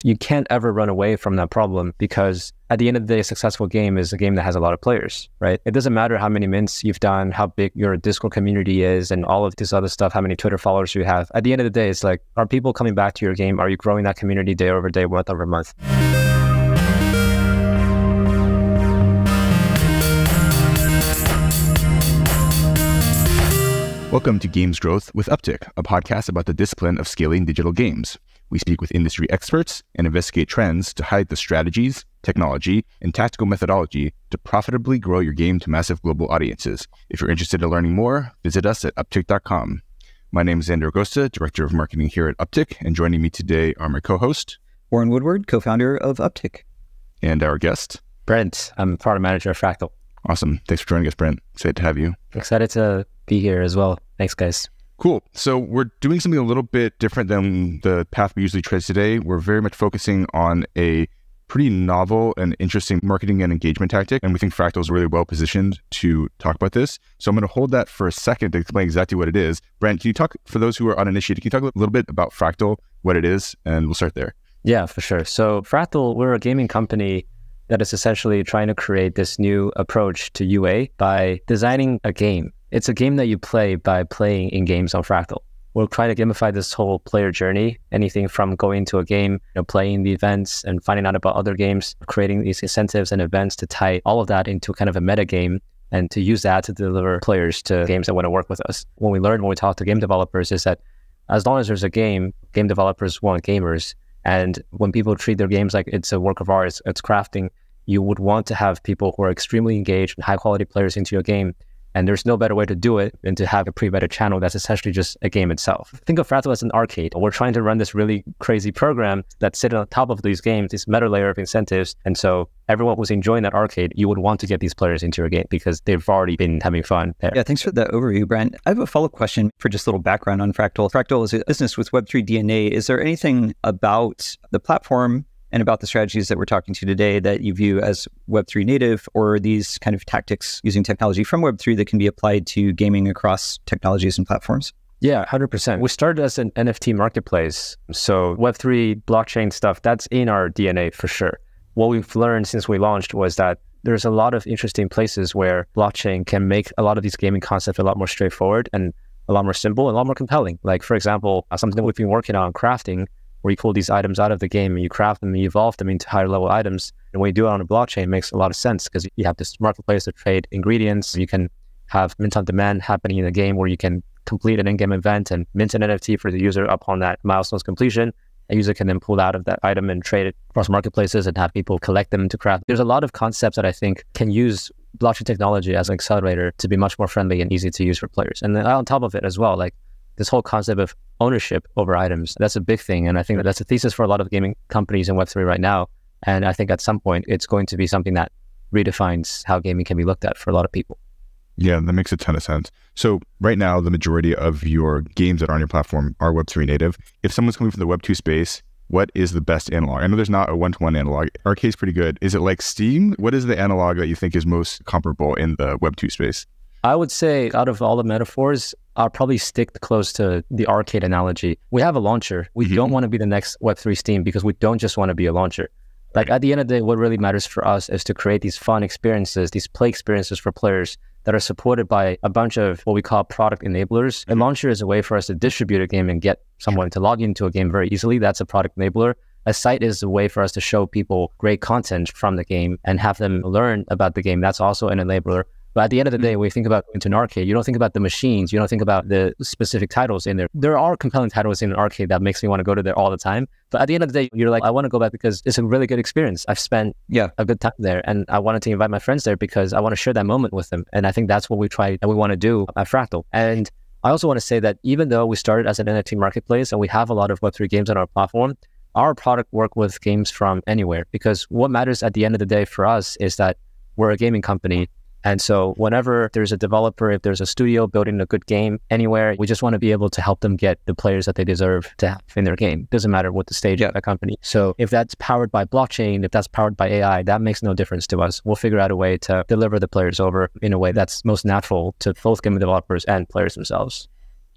you can't ever run away from that problem, because at the end of the day, a successful game is a game that has a lot of players, right? It doesn't matter how many mints you've done, how big your Discord community is, and all of this other stuff, how many Twitter followers you have. At the end of the day, it's like, are people coming back to your game? Are you growing that community day over day, month over month? Welcome to Games Growth with Upptic, a podcast about the discipline of scaling digital games. We speak with industry experts and investigate trends to highlight the strategies, technology, and tactical methodology to profitably grow your game to massive global audiences. If you're interested in learning more, visit us at upptic.com. My name is Xander Agosta, Director of Marketing here at Upptic, and joining me today are my co-host, Warren Woodward, co-founder of Upptic. And our guest, Brent. I'm product manager at Fractal. Awesome. Thanks for joining us, Brent. Excited to have you. Excited to be here as well. Thanks, guys. Cool. So we're doing something a little bit different than the path we usually trace today. We're very much focusing on a pretty novel and interesting marketing and engagement tactic, and we think Fractal is really well positioned to talk about this. So I'm going to hold that for a second to explain exactly what it is. Brent, can you talk, for those who are uninitiated, can you talk a little bit about Fractal, what it is, and we'll start there. Yeah, for sure. So Fractal, we're a gaming company that is essentially trying to create this new approach to UA by designing a game. It's a game that you play by playing in games on Fractal. We'll try to gamify this whole player journey, anything from going to a game, playing the events and finding out about other games, creating these incentives and events to tie all of that into kind of a meta game and to use that to deliver players to games that want to work with us. What we learned when we talk to game developers is that as long as there's a game developers want gamers. And when people treat their games like it's a work of art, it's crafting, you would want to have people who are extremely engaged and high quality players into your game. And there's no better way to do it than to have a pre-vetted channel that's essentially just a game itself. Think of Fractal as an arcade. We're trying to run this really crazy program that sits on top of these games, this meta layer of incentives. And so everyone who's enjoying that arcade, you would want to get these players into your game because they've already been having fun there. Yeah, thanks for that overview, Brent. I have a follow-up question for just a little background on Fractal. Fractal is a business with Web3 DNA. Is there anything about the platform and about the strategies that we're talking to today that you view as Web3 native, or these kind of tactics using technology from Web3 that can be applied to gaming across technologies and platforms? Yeah, 100%. We started as an NFT marketplace. So Web3 blockchain stuff, that's in our DNA for sure. What we've learned since we launched was that there's a lot of interesting places where blockchain can make a lot of these gaming concepts a lot more straightforward and a lot more simple and a lot more compelling. Like, for example, something that we've been working on, crafting, where you pull these items out of the game and you craft them and you evolve them into higher level items. And when you do it on a blockchain, it makes a lot of sense because you have this marketplace to trade ingredients. You can have mint on demand happening in the game where you can complete an in-game event and mint an NFT for the user upon that milestone's completion. A user can then pull out of that item and trade it across marketplaces and have people collect them to craft. There's a lot of concepts that I think can use blockchain technology as an accelerator to be much more friendly and easy to use for players. And then on top of it as well, like this whole concept of ownership over items, that's a big thing. And I think that's a thesis for a lot of gaming companies in Web3 right now. And I think at some point, it's going to be something that redefines how gaming can be looked at for a lot of people. Yeah, that makes a ton of sense. So right now, the majority of your games that are on your platform are Web3 native. If someone's coming from the Web2 space, what is the best analog? I know there's not a one-to-one analog. Arcade's pretty good. Is it like Steam? What is the analog that you think is most comparable in the Web2 space? I would say out of all the metaphors, I'll probably stick close to the arcade analogy. We have a launcher. We don't want to be the next Web3 Steam because we don't just want to be a launcher. Like at the end of the day, what really matters for us is to create these fun experiences, these play experiences for players that are supported by a bunch of what we call product enablers. A launcher is a way for us to distribute a game and get someone to log into a game very easily. That's a product enabler. A site is a way for us to show people great content from the game and have them learn about the game. That's also an enabler. But at the end of the day, when you think about going to an arcade, you don't think about the machines, you don't think about the specific titles in there. There are compelling titles in an arcade that makes me want to go to there all the time. But at the end of the day, you're like, I want to go back because it's a really good experience. I've spent a good time there and I wanted to invite my friends there because I want to share that moment with them. And I think that's what we want to do at Fractal. And I also want to say that even though we started as an NFT marketplace and we have a lot of Web3 games on our platform, our product work with games from anywhere, because what matters at the end of the day for us is that we're a gaming company. And so whenever there's a developer, if there's a studio building a good game anywhere, we just want to be able to help them get the players that they deserve to have in their game. Doesn't matter what the stage of the company. So if that's powered by blockchain, if that's powered by AI, that makes no difference to us. We'll figure out a way to deliver the players over in a way that's most natural to both game developers and players themselves.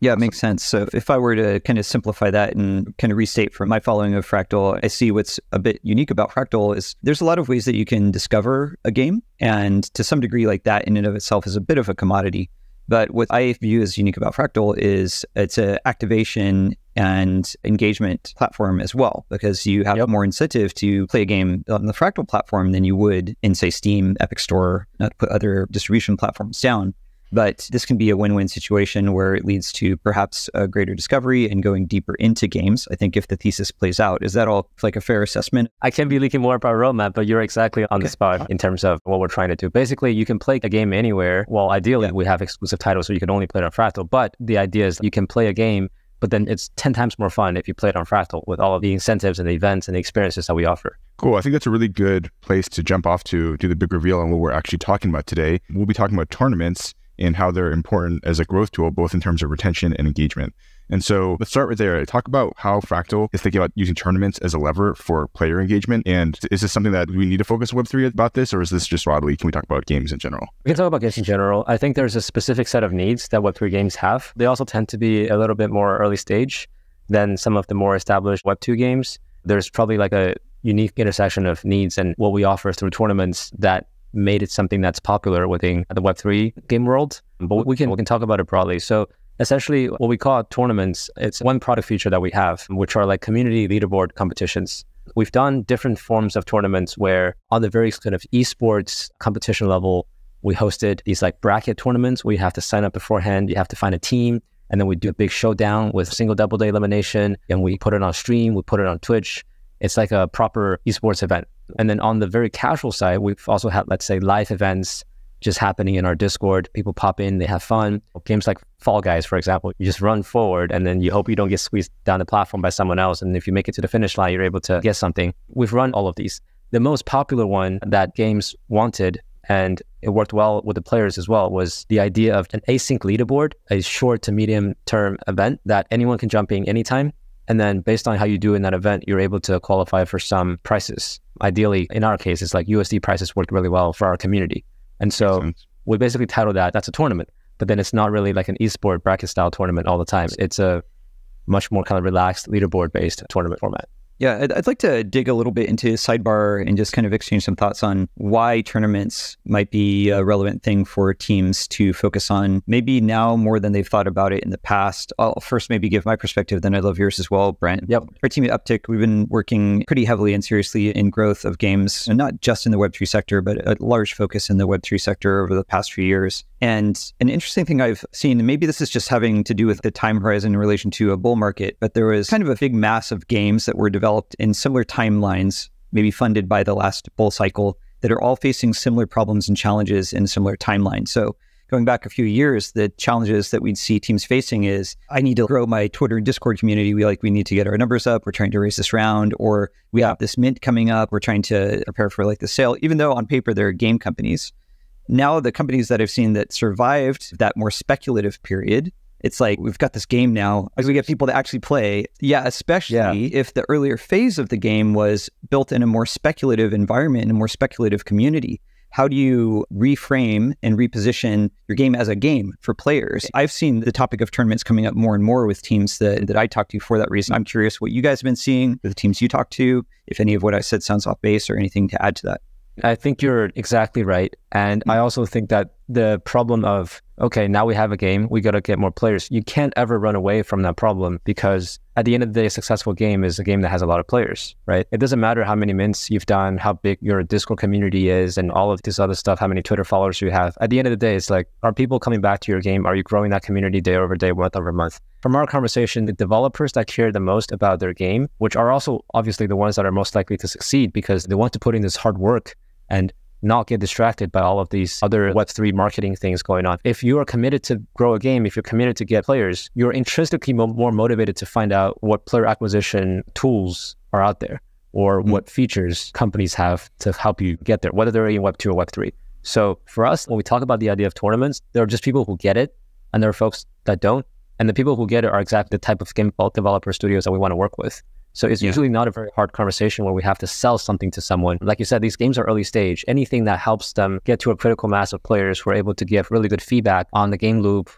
Yeah, it makes sense. So if I were to kind of simplify that and kind of restate from my following of Fractal, I see what's a bit unique about Fractal is there's a lot of ways that you can discover a game. And to some degree, like that in and of itself is a bit of a commodity. But what I view as unique about Fractal is it's an activation and engagement platform as well, because you have more incentive to play a game on the Fractal platform than you would in, say, Steam, Epic Store, not to put other distribution platforms down. But this can be a win-win situation where it leads to perhaps a greater discovery and going deeper into games. I think if the thesis plays out, is that all like a fair assessment? I can't be leaking more about our roadmap, but you're exactly on the spot in terms of what we're trying to do. Basically, you can play a game anywhere. Well, ideally, we have exclusive titles, so you can only play it on Fractal. But the idea is you can play a game, but then it's 10 times more fun if you play it on Fractal with all of the incentives and the events and the experiences that we offer. Cool. I think that's a really good place to jump off to do the big reveal on what we're actually talking about today. We'll be talking about tournaments and how they're important as a growth tool, both in terms of retention and engagement. And so let's start right there. Talk about how Fractal is thinking about using tournaments as a lever for player engagement. And is this something that we need to focus Web3 about this, or is this just broadly, can we talk about games in general? We can talk about games in general. I think there's a specific set of needs that Web3 games have. They also tend to be a little bit more early stage than some of the more established Web2 games. There's probably like a unique intersection of needs and what we offer through tournaments that made it something that's popular within the Web3 game world. But we can talk about it broadly. So essentially what we call tournaments, it's one product feature that we have, which are like community leaderboard competitions. We've done different forms of tournaments where on the very kind of esports competition level, we hosted these like bracket tournaments where you have to sign up beforehand, you have to find a team, and then we do a big showdown with single double day elimination, and we put it on stream, we put it on Twitch. It's like a proper esports event. And then on the very casual side, we've also had, let's say, live events just happening in our Discord. People pop in, they have fun. Games like Fall Guys, for example, you just run forward and then you hope you don't get squeezed down the platform by someone else. And if you make it to the finish line, you're able to get something. We've run all of these. The most popular one that games wanted, and it worked well with the players as well, was the idea of an async leaderboard, a short to medium term event that anyone can jump in anytime. And then based on how you do in that event, you're able to qualify for some prices. Ideally, in our case, it's like USD prices worked really well for our community. And so we basically titled that's a tournament, but then it's not really like an esport bracket style tournament all the time. It's a much more kind of relaxed leaderboard based tournament format. Yeah, I'd like to dig a little bit into Sidebar and just kind of exchange some thoughts on why tournaments might be a relevant thing for teams to focus on, maybe now more than they've thought about it in the past. I'll first maybe give my perspective, then I'd love yours as well, Brent. Yep. Our team at Upptic, we've been working pretty heavily and seriously in growth of games, and not just in the Web3 sector, but a large focus in the Web3 sector over the past few years. And an interesting thing I've seen, and maybe this is just having to do with the time horizon in relation to a bull market, but there was kind of a big mass of games that were developed in similar timelines, maybe funded by the last bull cycle, that are all facing similar problems and challenges in similar timelines. So going back a few years, the challenges that we'd see teams facing is, I need to grow my Twitter and Discord community. We need to get our numbers up. We're trying to raise this round, or we have this mint coming up. We're trying to prepare for like the sale, even though on paper they're game companies. Now the companies that I've seen that survived that more speculative period, it's like, we've got this game now, as we get people to actually play. Yeah, especially if the earlier phase of the game was built in a more speculative environment, in a more speculative community. How do you reframe and reposition your game as a game for players? I've seen the topic of tournaments coming up more and more with teams that I talk to for that reason. I'm curious what you guys have been seeing with the teams you talk to, if any of what I said sounds off base or anything to add to that. I think you're exactly right. And I also think that the problem of, okay, now we have a game, we got to get more players. You can't ever run away from that problem, because at the end of the day, a successful game is a game that has a lot of players, right? It doesn't matter how many mints you've done, how big your Discord community is, and all of this other stuff, how many Twitter followers you have. At the end of the day, it's like, are people coming back to your game? Are you growing that community day over day, month over month? From our conversation, the developers that care the most about their game, which are also obviously the ones that are most likely to succeed because they want to put in this hard work and not get distracted by all of these other Web3 marketing things going on. If you are committed to grow a game, if you're committed to get players, you're intrinsically more motivated to find out what player acquisition tools are out there, or what features companies have to help you get there, whether they're in Web2 or Web3. So for us, when we talk about the idea of tournaments, there are just people who get it, and there are folks that don't. And the people who get it are exactly the type of game developer studios that we want to work with. So it's usually not a very hard conversation where we have to sell something to someone. Like you said, these games are early stage. Anything that helps them get to a critical mass of players who are able to give really good feedback on the game loop,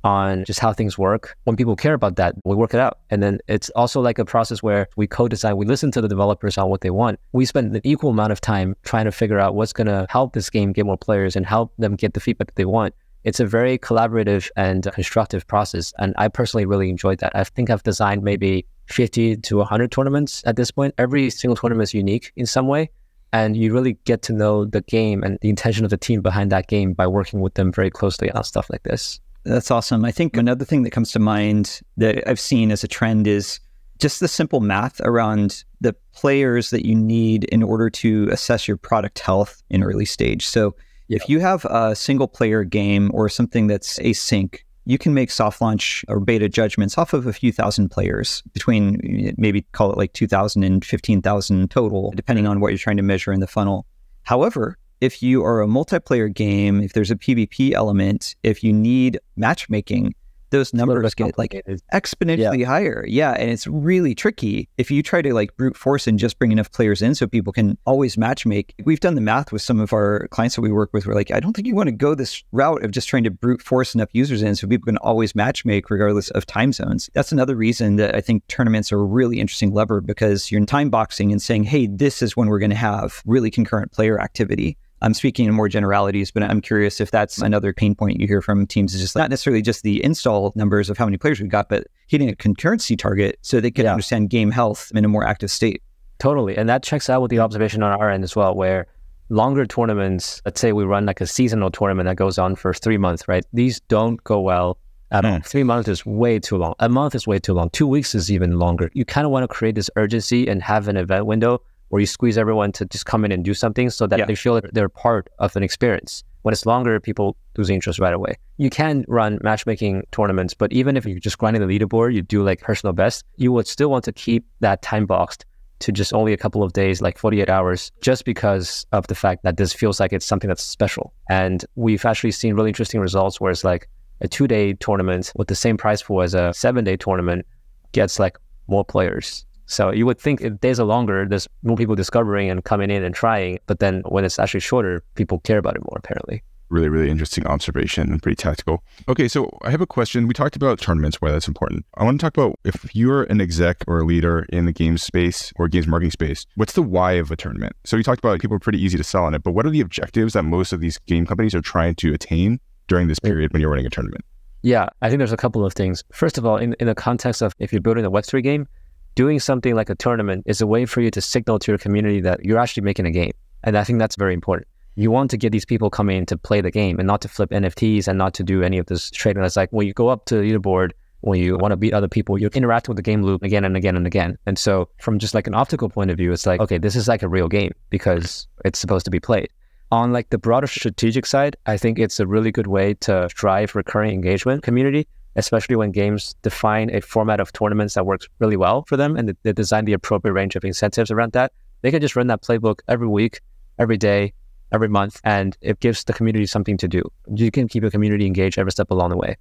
on just how things work. When people care about that, we work it out. And then it's also like a process where we co-design, we listen to the developers on what they want. We spend an equal amount of time trying to figure out what's going to help this game get more players and help them get the feedback that they want. It's a very collaborative and constructive process. And I personally really enjoyed that. I think I've designed maybe 50 to 100 tournaments at this point. Every single tournament is unique in some way. And you really get to know the game and the intention of the team behind that game by working with them very closely on stuff like this. That's awesome. I think another thing that comes to mind that I've seen as a trend is just the simple math around the players that you need in order to assess your product health in early stage. So if you have a single player game or something that's async, you can make soft launch or beta judgments off of a few thousand players, between maybe call it like 2,000 and 15,000 total, depending on what you're trying to measure in the funnel. However, if you are a multiplayer game, if there's a PvP element, if you need matchmaking, those numbers get like exponentially higher. Yeah. And it's really tricky. If you try to like brute force and just bring enough players in so people can always matchmake, we've done the math with some of our clients that we work with. We're like, I don't think you want to go this route of just trying to brute force enough users in so people can always matchmake regardless of time zones. That's another reason that I think tournaments are a really interesting lever, because you're time boxing and saying, hey, this is when we're going to have really concurrent player activity. I'm speaking in more generalities, but I'm curious if that's another pain point you hear from teams, is just not necessarily just the install numbers of how many players we've got, but hitting a concurrency target so they can understand game health in a more active state. Totally. And that checks out with the observation on our end as well, where longer tournaments, let's say we run like a seasonal tournament that goes on for 3 months, right? These don't go well at all. 3 months is way too long. A month is way too long. 2 weeks is even longer. You kind of want to create this urgency and have an event window where you squeeze everyone to just come in and do something so that they feel that they're part of an experience. When it's longer, people lose interest right away. You can run matchmaking tournaments, but even if you're just grinding the leaderboard, you do like personal best, you would still want to keep that time boxed to just only a couple of days, like 48 hours, just because of the fact that this feels like it's something that's special. And we've actually seen really interesting results where it's like a 2-day tournament with the same price pool as a 7-day tournament gets like more players. So you would think if days are longer, there's more people discovering and coming in and trying. But then when it's actually shorter, people care about it more, apparently. Really, really interesting observation and pretty tactical. Okay, so I have a question. We talked about tournaments, why that's important. I want to talk about if you're an exec or a leader in the game space or games marketing space, what's the why of a tournament? So you talked about people are pretty easy to sell on it, but what are the objectives that most of these game companies are trying to attain during this period when you're running a tournament? Yeah, I think there's a couple of things. First of all, in the context of if you're building a Web3 game, doing something like a tournament is a way for you to signal to your community that you're actually making a game. And I think that's very important. You want to get these people coming in to play the game and not to flip NFTs and not to do any of this trading. It's like when you go up to the leaderboard, when you want to beat other people, you're interacting with the game loop again and again and again. And so from just like an optical point of view, it's like, okay, this is like a real game because it's supposed to be played. On like the broader strategic side, I think it's a really good way to drive recurring engagement community, especially when games define a format of tournaments that works really well for them and they design the appropriate range of incentives around that. They can just run that playbook every week, every day, every month, and it gives the community something to do. You can keep your community engaged every step along the way.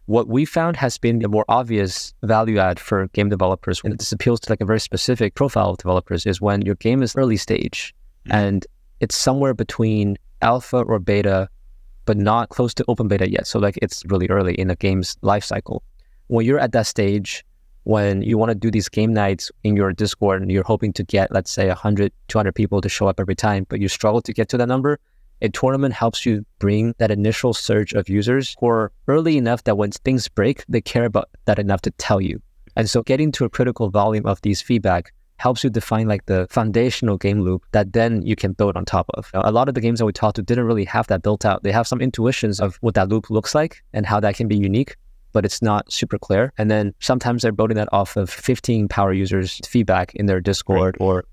What we found has been the more obvious value add for game developers, and this appeals to like a very specific profile of developers, is when your game is early stage and it's somewhere between alpha or beta, but not close to open beta yet. So like it's really early in the game's life cycle. When you're at that stage, when you want to do these game nights in your Discord and you're hoping to get, let's say 100, 200 people to show up every time, but you struggle to get to that number, a tournament helps you bring that initial surge of users who are early enough that when things break, they care about that enough to tell you. And so getting to a critical volume of these feedback helps you define like the foundational game loop that then you can build on top of. Now, a lot of the games that we talked to didn't really have that built out. They have some intuitions of what that loop looks like and how that can be unique, but it's not super clear. And then sometimes they're building that off of 15 power users feedback in their Discord, or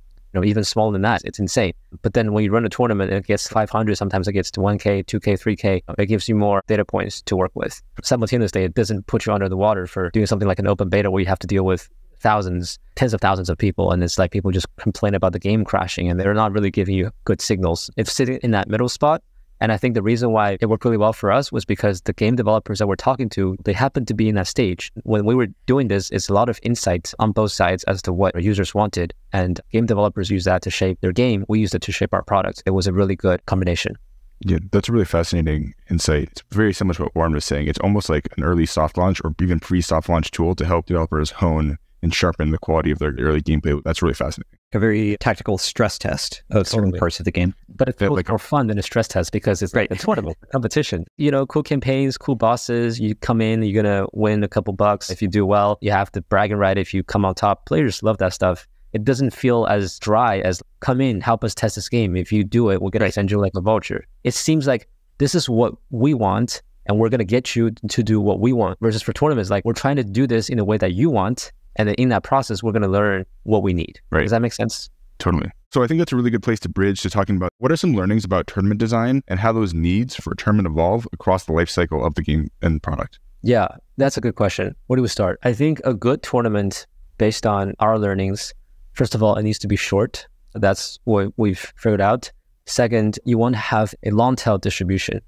even smaller than that. It's insane. But then when you run a tournament, it gets 500, sometimes it gets to 1K, 2K, 3K. It gives you more data points to work with. Simultaneously, it doesn't put you under the water for doing something like an open beta where you have to deal with thousands, tens of thousands of people, and it's like people just complain about the game crashing and they're not really giving you good signals. It's sitting in that middle spot. And I think the reason why it worked really well for us was because the game developers that we're talking to, they happened to be in that stage. When we were doing this, it's a lot of insights on both sides as to what our users wanted. And game developers use that to shape their game. We used it to shape our product. It was a really good combination. Yeah, that's a really fascinating insight. It's very similar to what Warren was saying. It's almost like an early soft launch or even pre-soft launch tool to help developers hone and sharpen the quality of their early gameplay. That's really fascinating. A very tactical stress test of certain parts of the game. But it feels more fun than a stress test because it's like a tournament, competition. Cool campaigns, cool bosses. You come in, you're going to win a couple bucks. If you do well, you have the bragging right if you come on top. Players love that stuff. It doesn't feel as dry as come in, help us test this game. If you do it, we're going to send you like a voucher. It seems like this is what we want and we're going to get you to do what we want. Versus for tournaments, like we're trying to do this in a way that you want. And then in that process, we're going to learn what we need. Right. Does that make sense? Totally. So I think that's a really good place to bridge to talking about what are some learnings about tournament design and how those needs for a tournament evolve across the life cycle of the game and product. Yeah, that's a good question. Where do we start? I think a good tournament based on our learnings, first of all, it needs to be short. That's what we've figured out. Second, you want to have a long tail distribution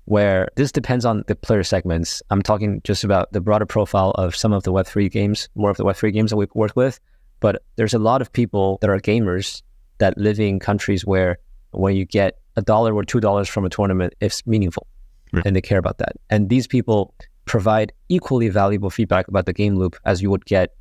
where this depends on the player segments. I'm talking just about the broader profile of some of the Web3 games, more of the Web3 games that we've worked with. But there's a lot of people that are gamers that live in countries where when you get $1 or $2 from a tournament, it's meaningful and they care about that. And these people provide equally valuable feedback about the game loop as you would get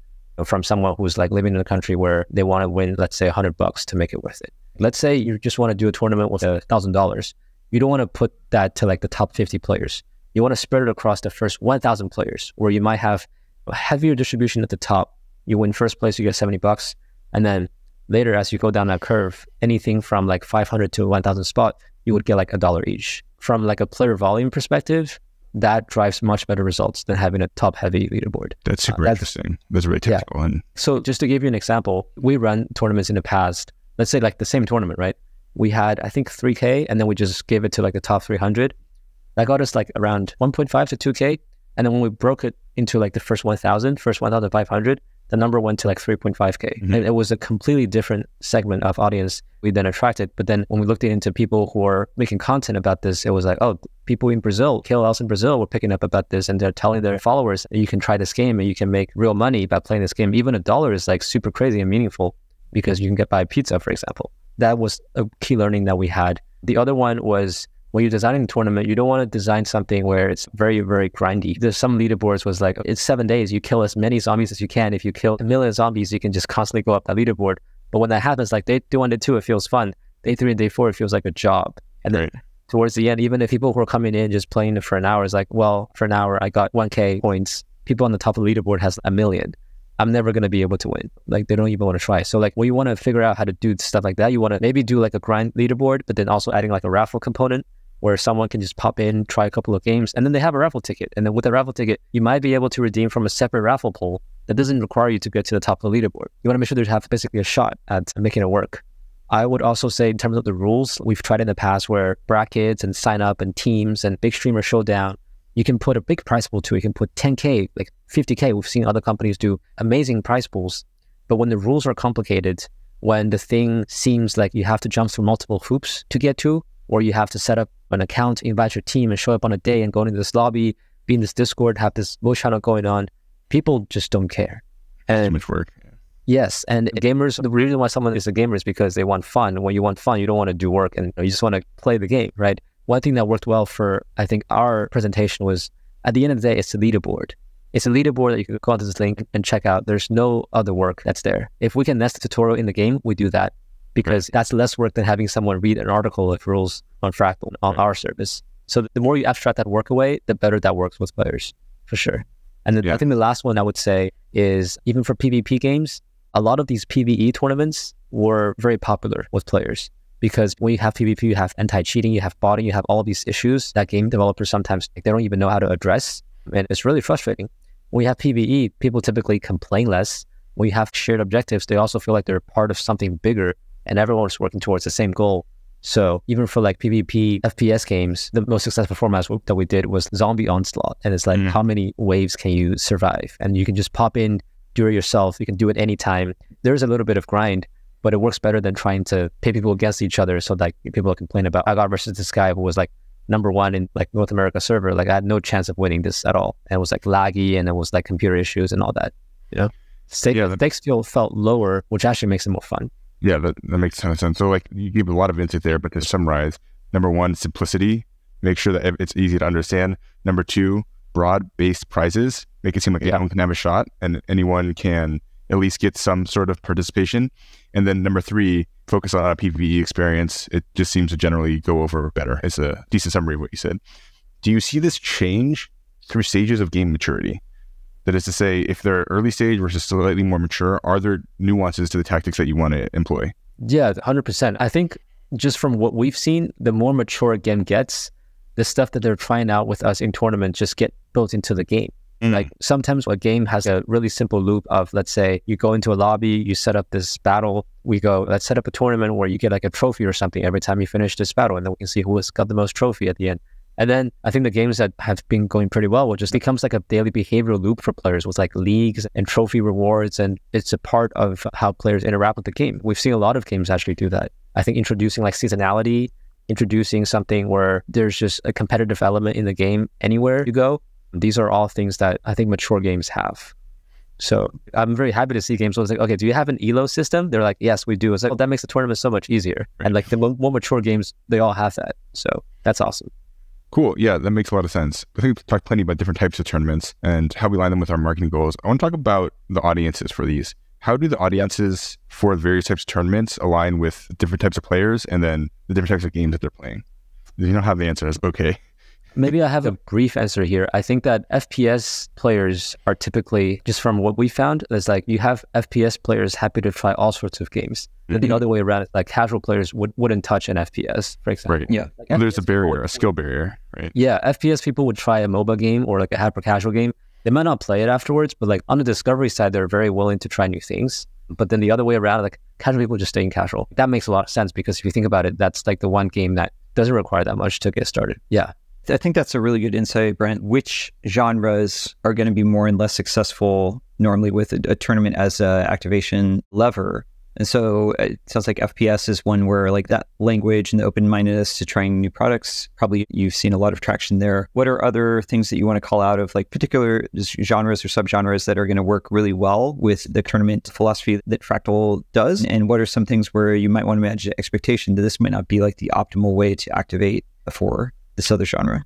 from someone who's like living in a country where they want to win, let's say $100 to make it worth it. Let's say you just want to do a tournament with $1,000. You don't want to put that to like the top 50 players. You want to spread it across the first 1,000 players where you might have a heavier distribution at the top. You win first place, you get $70. And then later, as you go down that curve, anything from like 500 to 1,000 spot, you would get like $1 each. From like a player volume perspective, that drives much better results than having a top heavy leaderboard. That's super interesting. That's really technical. Yeah. So just to give you an example, we run tournaments in the past, let's say like the same tournament, right? We had, I think 3K, and then we just gave it to like the top 300. That got us like around 1.5 to 2K. And then when we broke it into like the first 1,500, the number went to like 3.5K. And it was a completely different segment of audience we then attracted. But then when we looked into people who are making content about this, it was like, oh, people in Brazil, KOLs in Brazil were picking up about this and they're telling their followers, you can try this game and you can make real money by playing this game. Even $1 is like super crazy and meaningful because you can get by pizza, for example. That was a key learning that we had. The other one was when you're designing a tournament, you don't want to design something where it's very, very grindy. There's some leaderboards was like, it's 7 days, you kill as many zombies as you can. If you kill 1 million zombies, you can just constantly go up that leaderboard. But when that happens, like day 1, day 2, it feels fun. Day 3 and day 4, it feels like a job. And then towards the end, even if people who are coming in just playing it for an hour, it's like, well, for an hour, I got 1K points. People on the top of the leaderboard has 1 million. I'm never going to be able to win. Like they don't even want to try. So like when you want to figure out how to do stuff like that, you want to maybe do like a grind leaderboard, but then also adding like a raffle component where someone can just pop in, try a couple of games, and then they have a raffle ticket. And then with the raffle ticket, you might be able to redeem from a separate raffle pool that doesn't require you to get to the top of the leaderboard. You want to make sure that you have basically a shot at making it work. I would also say in terms of the rules, we've tried in the past where brackets and sign up and teams and big streamer showdown, you can put a big prize pool too. You can put 10K, like 50K. We've seen other companies do amazing prize pools. But when the rules are complicated, when the thing seems like you have to jump through multiple hoops to get to, or you have to set up an account, invite your team and show up on a day and go into this lobby, be in this Discord, have this voice channel going on, people just don't care. And too much work. Yes, and gamers, the reason why someone is a gamer is because they want fun. When you want fun, you don't want to do work and you just want to play the game, right? One thing that worked well for, I think, our presentation was, at the end of the day, it's a leaderboard. It's a leaderboard that you can go onto this link and check out. There's no other work that's there. If we can nest a tutorial in the game, we do that because that's less work than having someone read an article of rules on Fractal on our service. So the more you abstract that work away, the better that works with players, for sure. And then I think the last one I would say is, even for PvP games, a lot of these PvE tournaments were very popular with players. Because when you have PvP, you have anti-cheating, you have botting, you have all of these issues that game developers sometimes, they don't even know how to address. And it's really frustrating. When you have PvE, people typically complain less. When you have shared objectives, they also feel like they're part of something bigger and everyone's working towards the same goal. So even for like PvP FPS games, the most successful format that we did was Zombie Onslaught. And it's like, how many waves can you survive? And you can just pop in, do it yourself. You can do it anytime. There's a little bit of grind, but it works better than trying to pit people against each other. So like people complain about, I got versus this guy who was like #1 in like North America server. Like I had no chance of winning this at all. And it was like laggy and it was like computer issues and all that, you know? Stakes felt lower, which actually makes it more fun. Yeah, that makes a ton of sense. So like you gave a lot of insight there, but to summarize, Number one, simplicity. Make sure that it's easy to understand. Number two, broad-based prizes. Make it seem like anyone can have a shot and anyone can at least get some sort of participation. And then number three, focus on a PvE experience. It just seems to generally go over better. It's a decent summary of what you said. Do you see this change through stages of game maturity? That is to say, if they're early stage versus slightly more mature, are there nuances to the tactics that you want to employ? Yeah, 100%. I think just from what we've seen, the more mature a game gets, the stuff that they're trying out with us in tournaments just get built into the game. Like sometimes a game has a really simple loop of, let's say you go into a lobby, you set up this battle, we go, let's set up a tournament where you get like a trophy or something every time you finish this battle, and then we can see who has got the most trophy at the end. And then I think the games that have been going pretty well will just becomes like a daily behavioral loop for players with like leagues and trophy rewards, and it's a part of how players interact with the game. We've seen a lot of games actually do that. I think introducing like seasonality, introducing something where there's just a competitive element in the game anywhere you go. These are all things that I think mature games have. So I'm very happy to see games where it's like, okay, do you have an ELO system? They're like, yes, we do. It's like, well, that makes the tournament so much easier. Right. And like the more mature games, they all have that. So that's awesome. Cool. Yeah, that makes a lot of sense. I think we've talked plenty about different types of tournaments and how we line them with our marketing goals. I want to talk about the audiences for these. How do the audiences for the various types of tournaments align with different types of players and then the different types of games that they're playing? If you don't have the answer, that's okay. Maybe I have a brief answer here. I think that FPS players are typically, just from what we found, is like you have FPS players happy to try all sorts of games. Then the other way around, like casual players wouldn't touch an FPS, for example. Right. Yeah. Like There's a barrier, a skill barrier, right? Yeah, FPS people would try a MOBA game or like a hyper casual game. They might not play it afterwards, but like on the discovery side, they're very willing to try new things. But then the other way around, like casual people just stay in casual. That makes a lot of sense because if you think about it, that's like the one game that doesn't require that much to get started. Yeah. I think that's a really good insight, Brent. Which genres are going to be more and less successful normally with a tournament as an activation lever? And so it sounds like FPS is one where like that language and the open-mindedness to trying new products, probably you've seen a lot of traction there. What are other things that you want to call out of like particular genres or subgenres that are going to work really well with the tournament philosophy that Fractal does? And what are some things where you might want to manage the expectation that this might not be like the optimal way to activate for this other genre?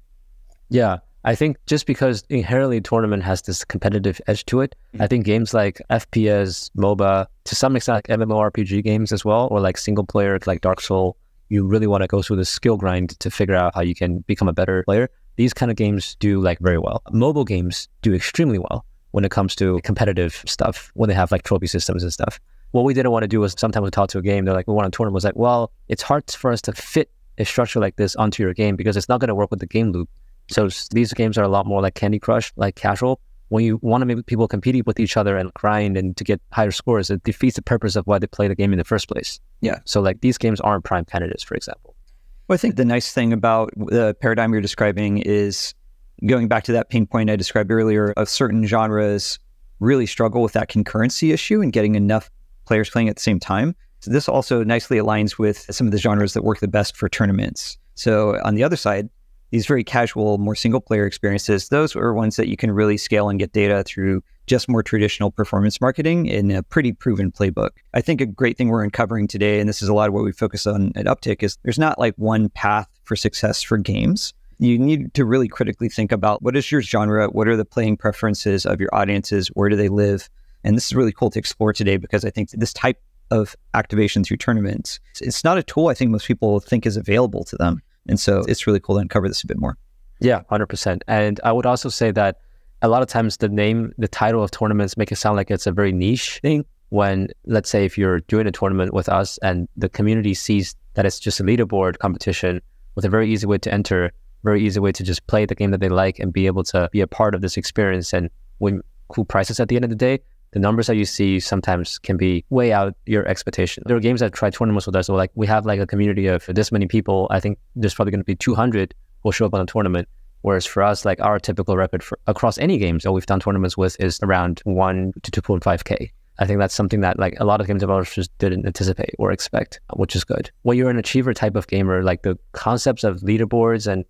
Yeah, I think just because inherently tournament has this competitive edge to it, I think games like FPS, MOBA, to some extent like MMORPG games as well, or like single player like Dark Souls, you really want to go through the skill grind to figure out how you can become a better player. These kind of games do like very well. Mobile games do extremely well when it comes to competitive stuff, when they have like trophy systems and stuff. What we didn't want to do was sometimes we talk to a game, they're like, we want a tournament. It was like, well, it's hard for us to fit a structure like this onto your game because it's not going to work with the game loop. So these games are a lot more like Candy Crush, like casual. When you want to make people compete with each other and grind and to get higher scores, it defeats the purpose of why they play the game in the first place. Yeah. So like these games aren't prime candidates, for example. Well, I think the nice thing about the paradigm you're describing is going back to that pain point I described earlier of certain genres really struggle with that concurrency issue and getting enough players playing at the same time. So this also nicely aligns with some of the genres that work the best for tournaments. So on the other side, these very casual, more single-player experiences, those are ones that you can really scale and get data through just more traditional performance marketing in a pretty proven playbook. I think a great thing we're uncovering today, and this is a lot of what we focus on at Upptic, is there's not like one path for success for games. You need to really critically think about what is your genre, what are the playing preferences of your audiences, where do they live? And this is really cool to explore today because I think this type of activation through tournaments, it's not a tool I think most people think is available to them. And so it's really cool to uncover this a bit more. Yeah, 100%. And I would also say that a lot of times the title of tournaments make it sound like it's a very niche thing when, let's say, if you're doing a tournament with us and the community sees that it's just a leaderboard competition with a very easy way to enter, very easy way to just play the game that they like and be able to be a part of this experience and win cool prizes at the end of the day, the numbers that you see sometimes can be way out your expectation. There are games that try tournaments with us. So like we have like a community of this many people. I think there's probably going to be 200 will show up on a tournament. Whereas for us, like our typical record for across any games that we've done tournaments with is around 1 to 2.5K. I think that's something that like a lot of game developers just didn't anticipate or expect, which is good. When you're an achiever type of gamer, like the concepts of leaderboards and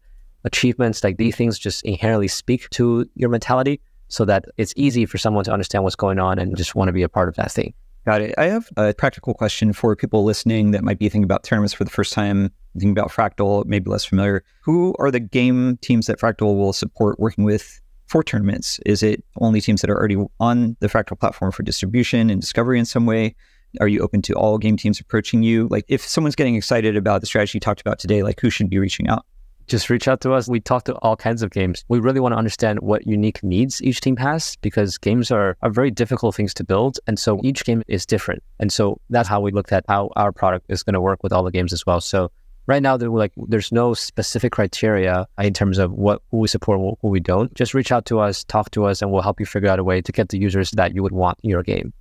achievements, like these things just inherently speak to your mentality, so that it's easy for someone to understand what's going on and just want to be a part of that thing. Got it. I have a practical question for people listening that might be thinking about tournaments for the first time, thinking about Fractal, maybe less familiar. Who are the game teams that Fractal will support working with for tournaments? Is it only teams that are already on the Fractal platform for distribution and discovery in some way? Are you open to all game teams approaching you? Like if someone's getting excited about the strategy you talked about today, like who should be reaching out? Just reach out to us. We talk to all kinds of games. We really want to understand what unique needs each team has, because games are very difficult things to build. And so each game is different. And so that's how we looked at how our product is going to work with all the games as well. So right now, there's no specific criteria in terms of who we support, who we don't. Just reach out to us, talk to us, and we'll help you figure out a way to get the users that you would want in your game.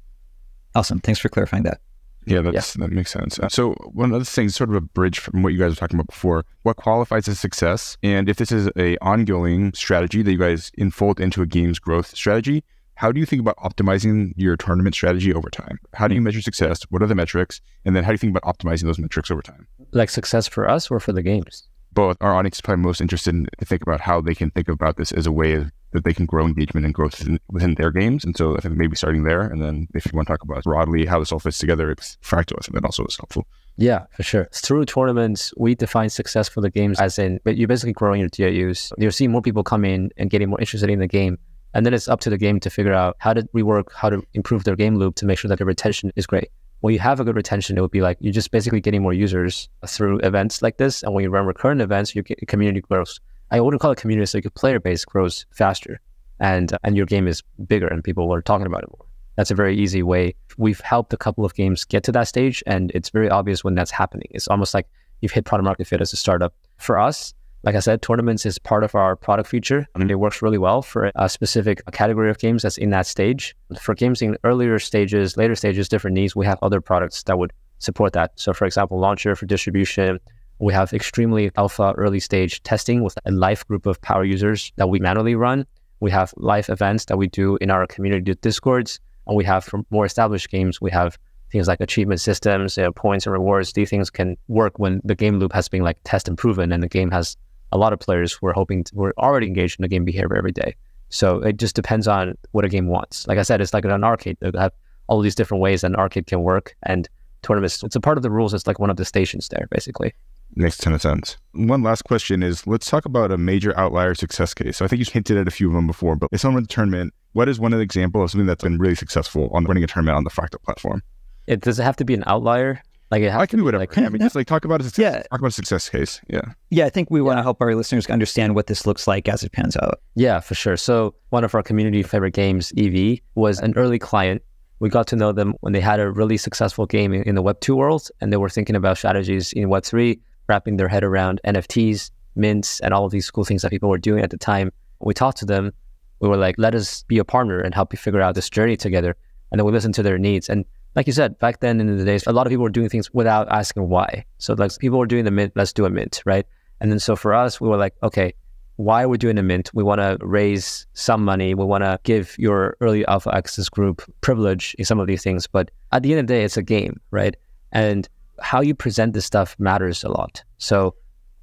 Awesome. Thanks for clarifying that. Yeah, that makes sense. So one other thing, sort of a bridge from what you guys were talking about before, what qualifies as success? And if this is an ongoing strategy that you guys enfold into a game's growth strategy, how do you think about optimizing your tournament strategy over time? How do you measure success? What are the metrics? And then how do you think about optimizing those metrics over time? Like success for us or for the games? Both. Our audience is probably most interested in to think about how they can think about this as a way that they can grow engagement and growth within their games. And so I think maybe starting there, and then if you want to talk about broadly how this all fits together, it's Fractal. I think that also is helpful. Yeah, for sure. Through tournaments, we define success for the games as in, but you're basically growing your DAUs. You're seeing more people come in and getting more interested in the game. And then it's up to the game to figure out how to rework, how to improve their game loop to make sure that their retention is great. When you have a good retention, it would be like you're just basically getting more users through events like this. And when you run recurrent events, your community grows. I wouldn't call it community, so your player base grows faster, and your game is bigger and people are talking about it more. That's a very easy way. We've helped a couple of games get to that stage, and it's very obvious when that's happening. It's almost like you've hit product market fit as a startup. For us, like I said, tournaments is part of our product feature, and it works really well for a specific category of games that's in that stage. For games in earlier stages, later stages, different needs, we have other products that would support that. So for example, Launcher for distribution. We have extremely alpha early stage testing with a live group of power users that we manually run. We have live events that we do in our community Discords. And we have, for more established games, we have things like achievement systems, points and rewards. These things can work when the game loop has been like test and proven, and the game has a lot of players who are already engaged in the game behavior every day. So it just depends on what a game wants. Like I said, it's like an arcade. They have all these different ways an arcade can work, and tournaments, it's a part of the rules. It's like one of the stations there, basically. Makes a ton of sense. One last question is, let's talk about a major outlier success case. So I think you hinted at a few of them before, but if someone runs a tournament, what is one example of something that's been really successful on running a tournament on the Fractal platform? Does it have to be an outlier? Like it can be whatever. Like, I mean, just like talk about a success. Talk about a success case. Yeah. Yeah, I think we want to help our listeners understand what this looks like as it pans out. Yeah, for sure. So one of our community favorite games, EV, was an early client. We got to know them when they had a really successful game in the Web 2 world, and they were thinking about strategies in Web 3, wrapping their head around NFTs, mints, and all of these cool things that people were doing at the time. We talked to them. We were like, let us be a partner and help you figure out this journey together. And then we listened to their needs. And like you said, back then in the days, a lot of people were doing things without asking why. So like people were doing the mint, let's do a mint, right? And then so for us, we were like, okay, why are we doing a mint? We want to raise some money. We want to give your early alpha access group privilege in some of these things. But at the end of the day, it's a game, right? And how you present this stuff matters a lot. So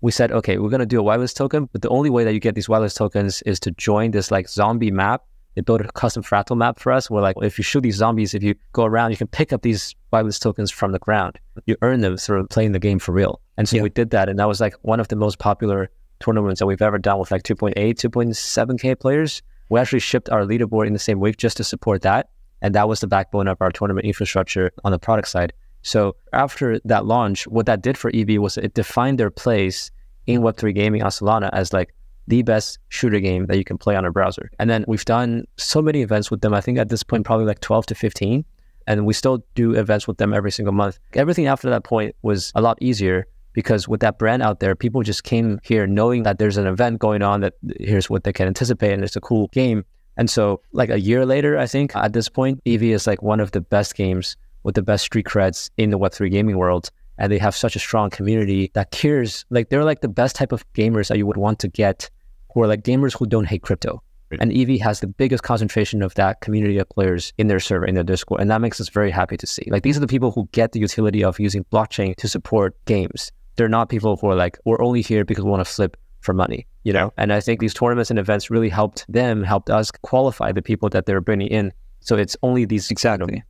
we said, okay, we're going to do a whitelist token, but the only way that you get these whitelist tokens is to join this like zombie map. They built a custom Fractal map for us. We're like, if you shoot these zombies, if you go around, you can pick up these whitelist tokens from the ground. You earn them through playing the game for real. And so we did that. And that was like one of the most popular tournaments that we've ever done with like 2.8, 2.7K players. We actually shipped our leaderboard in the same week just to support that. And that was the backbone of our tournament infrastructure on the product side. So after that launch, what that did for EV was it defined their place in Web3 gaming on Solana as like the best shooter game that you can play on a browser. And then we've done so many events with them. I think at this point, probably like 12 to 15. And we still do events with them every single month. Everything after that point was a lot easier because with that brand out there, people just came here knowing that there's an event going on, that here's what they can anticipate, and it's a cool game. And so like a year later, I think at this point, EV is like one of the best games with the best street creds in the Web3 gaming world. And they have such a strong community that cares. Like they're like the best type of gamers that you would want to get, who are like gamers who don't hate crypto. Right. And EV has the biggest concentration of that community of players in their server, in their Discord. And that makes us very happy to see. Like these are the people who get the utility of using blockchain to support games. They're not people who are like, we're only here because we want to flip for money, you know? And I think these tournaments and events really helped us qualify the people that they're bringing in So it's only these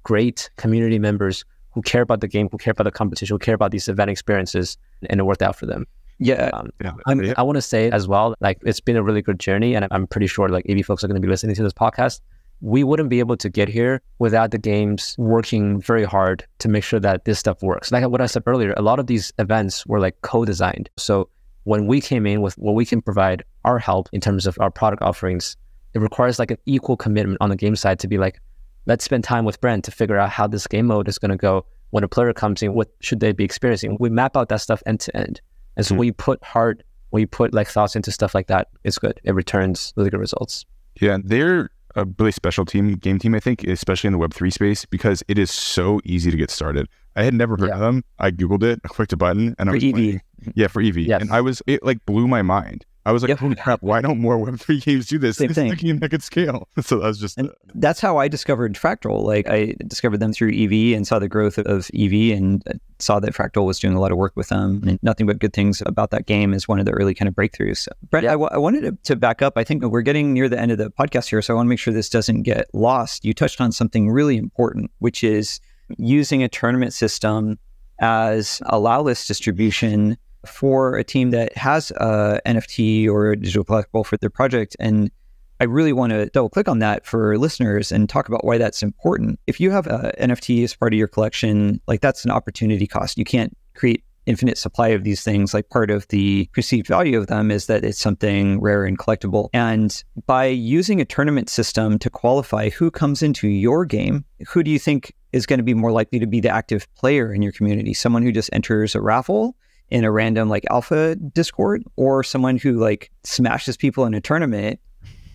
great community members who care about the game, who care about the competition, who care about these event experiences, and it worked out for them. I want to say as well, like it's been a really good journey, and I'm pretty sure like EV folks are going to be listening to this podcast. We wouldn't be able to get here without the games working very hard to make sure that this stuff works. Like what I said earlier, a lot of these events were like co-designed. So when we came in with what we can provide our help in terms of our product offerings, it requires like an equal commitment on the game side to be like, let's spend time with Brent to figure out how this game mode is going to go. When a player comes in, what should they be experiencing? We map out that stuff end to end. And so when you put like thoughts into stuff like that, it's good. It returns really good results. Yeah, they're a really special game team, I think, especially in the Web3 space, because it is so easy to get started. I had never heard of them. I Googled it, I clicked a button, and I was EV. For EV. Yes. And it like blew my mind. I was like, holy crap, why don't more Web3 games do this? Same thing. It's a game that could scale. So that was just... that's how I discovered Fractal. Like I discovered them through EV and saw the growth of EV and saw that Fractal was doing a lot of work with them. And nothing but good things about that game is one of the early kind of breakthroughs. So, Brent, I wanted to back up. I think we're getting near the end of the podcast here, so I want to make sure this doesn't get lost. You touched on something really important, which is using a tournament system as a allow list distribution for a team that has a NFT or a digital collectible for their project. And I really want to double click on that for listeners and talk about why that's important. If you have a NFT as part of your collection, like that's an opportunity cost. You can't create infinite supply of these things. Like part of the perceived value of them is that it's something rare and collectible. And by using a tournament system to qualify who comes into your game, who do you think is going to be more likely to be the active player in your community? Someone who just enters a raffle in a random like alpha Discord, or someone who like smashes people in a tournament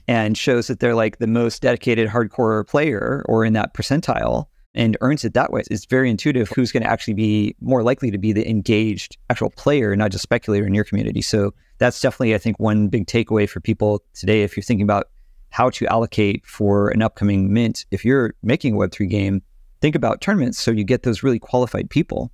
and shows that they're like the most dedicated hardcore player or in that percentile and earns it that way? It's very intuitive who's going to actually be more likely to be the engaged actual player, not just speculator in your community. So that's definitely, I think, one big takeaway for people today. If you're thinking about how to allocate for an upcoming mint, if you're making a Web3 game, think about tournaments so you get those really qualified people.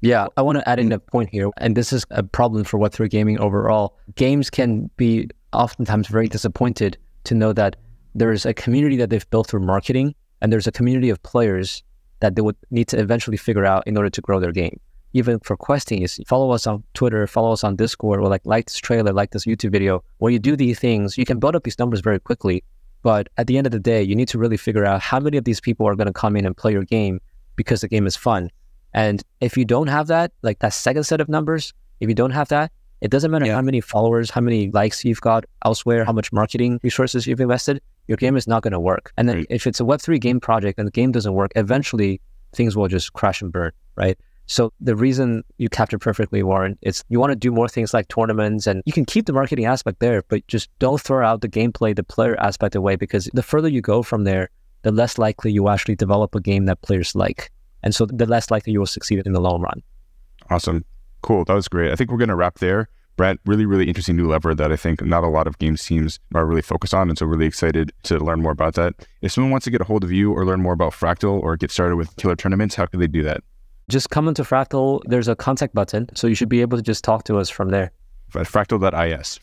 Yeah, I want to add in a point here, and this is a problem for Web3 gaming overall. Games can be oftentimes very disappointed to know that there's a community that they've built through marketing, and there's a community of players that they would need to eventually figure out in order to grow their game. Even for questing, is follow us on Twitter, follow us on Discord, or like this trailer, like this YouTube video. When you do these things, you can build up these numbers very quickly. But at the end of the day, you need to really figure out how many of these people are going to come in and play your game because the game is fun. And if you don't have that, like that second set of numbers, if you don't have that, it doesn't matter how many followers, how many likes you've got elsewhere, how much marketing resources you've invested, your game is not going to work. And then if it's a Web3 game project and the game doesn't work, eventually things will just crash and burn, right? So the reason you captured perfectly, Warren, is you want to do more things like tournaments, and you can keep the marketing aspect there, but just don't throw out the gameplay, the player aspect away, because the further you go from there, the less likely you actually develop a game that players like. And so the less likely you will succeed in the long run. Awesome. Cool. That was great. I think we're going to wrap there. Brent, really, really interesting new lever that I think not a lot of games teams are really focused on. And so really excited to learn more about that. If someone wants to get a hold of you or learn more about Fractal or get started with killer tournaments, how can they do that? Just come into Fractal. There's a contact button. So you should be able to just talk to us from there. At fractal.is.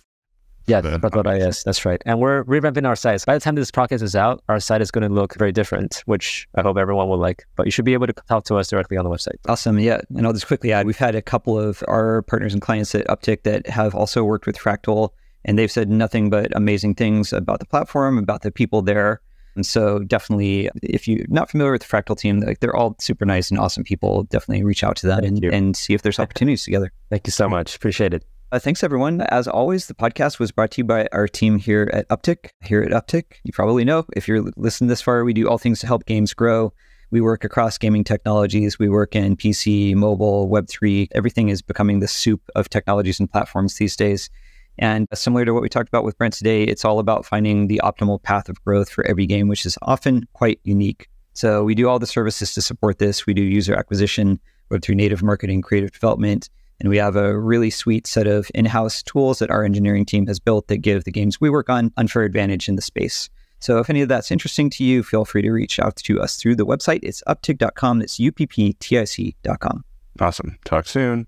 Yeah, Fractal.is, that's right. And we're revamping our sites. By the time this podcast is out, our site is going to look very different, which I hope everyone will like. But you should be able to talk to us directly on the website. Awesome. Yeah. And I'll just quickly add, we've had a couple of our partners and clients at Upptic that have also worked with Fractal, and they've said nothing but amazing things about the platform, about the people there. And so definitely, if you're not familiar with the Fractal team, like they're all super nice and awesome people. Definitely reach out to them and see if there's opportunities together. Thank you so much. Appreciate it. Thanks, everyone. As always, the podcast was brought to you by our team here at Upptic. Here at Upptic, you probably know, if you're listening this far, we do all things to help games grow. We work across gaming technologies. We work in PC, mobile, Web3. Everything is becoming the soup of technologies and platforms these days. And similar to what we talked about with Brent today, it's all about finding the optimal path of growth for every game, which is often quite unique. So we do all the services to support this. We do user acquisition, Web3 native marketing, creative development. And we have a really sweet set of in-house tools that our engineering team has built that give the games we work on unfair advantage in the space. So if any of that's interesting to you, feel free to reach out to us through the website. It's upptic.com. It's upptic.com. Awesome. Talk soon.